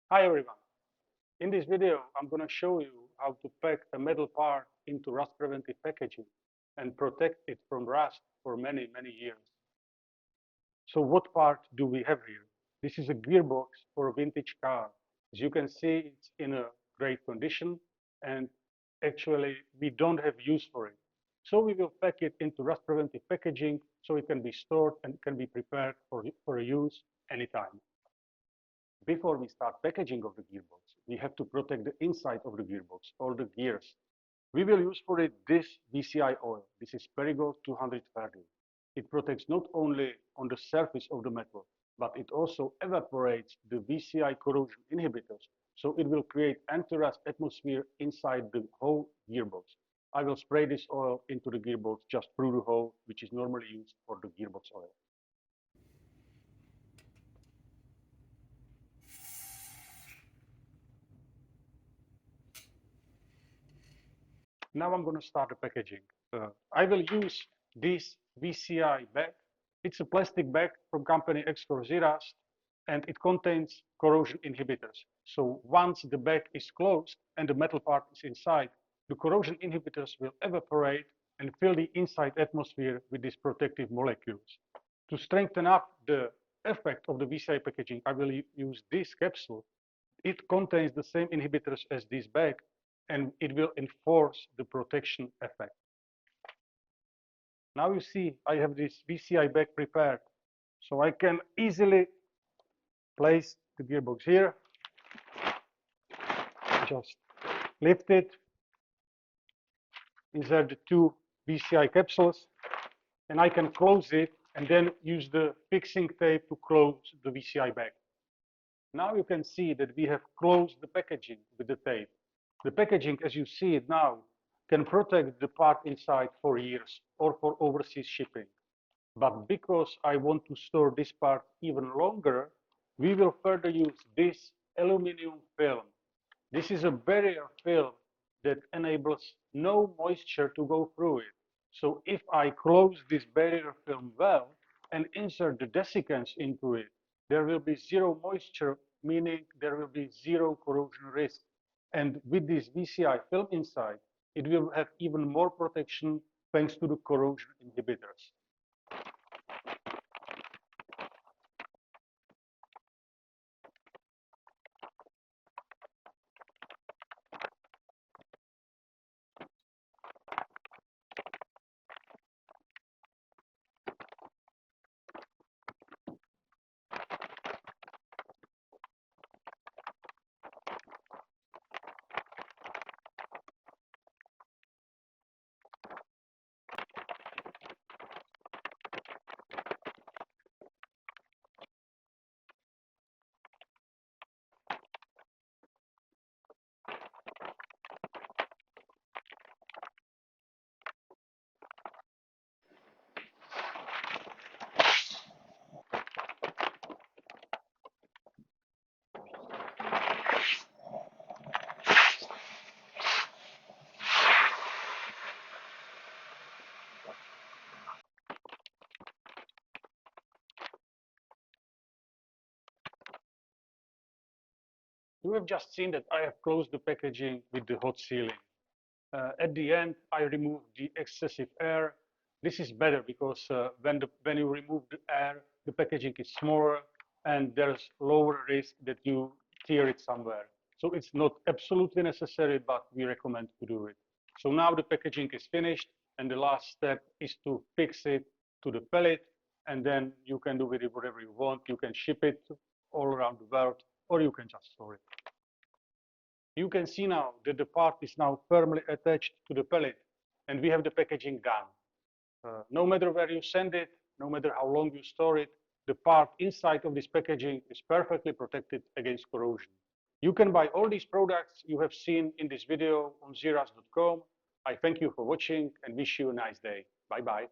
Hi everyone. In this video, I'm going to show you how to pack a metal part into rust preventive packaging and protect it from rust for many, many years. So what part do we have here? This is a gearbox for a vintage car. As you can see, it's in a great condition and actually we don't have use for it. So we will pack it into rust preventive packaging so it can be stored and can be prepared for a use anytime. Before we start packaging of the gearbox, we have to protect the inside of the gearbox, all the gears. We will use for it this VCI oil. This is Perigold 230. It protects not only on the surface of the metal, but it also evaporates the VCI corrosion inhibitors, so it will create anti-rust atmosphere inside the whole gearbox. I will spray this oil into the gearbox just through the hole, which is normally used for the gearbox oil. Now I'm going to start the packaging. I will use this VCI bag. It's a plastic bag from company ZERUST-EXCOR, and it contains corrosion inhibitors. So once the bag is closed and the metal part is inside, the corrosion inhibitors will evaporate and fill the inside atmosphere with these protective molecules. To strengthen up the effect of the VCI packaging, I will use this capsule. It contains the same inhibitors as this bag, and it will enforce the protection effect. Now you see I have this VCI bag prepared, so I can easily place the gearbox here, just lift it, insert the two VCI capsules, and I can close it and then use the fixing tape to close the VCI bag. Now you can see that we have closed the packaging with the tape. The packaging, as you see it now, can protect the part inside for years or for overseas shipping. But because I want to store this part even longer, we will further use this aluminium film. This is a barrier film that enables no moisture to go through it. So if I close this barrier film well and insert the desiccants into it, there will be zero moisture, meaning there will be zero corrosion risk. And with this VCI film inside, it will have even more protection thanks to the corrosion inhibitors. You have just seen that I have closed the packaging with the hot sealing. At the end, I removed the excessive air. This is better because when you remove the air, the packaging is smaller and there's lower risk that you tear it somewhere. So it's not absolutely necessary, but we recommend to do it. So now the packaging is finished, and the last step is to fix it to the pellet, and then you can do with it whatever you want. You can ship it all around the world, or you can just store it. You can see now that the part is now firmly attached to the pellet, and we have the packaging done. No matter where you send it, no matter how long you store it, the part inside of this packaging is perfectly protected against corrosion. You can buy all these products you have seen in this video on ZERUST.com. I thank you for watching and wish you a nice day. Bye-bye.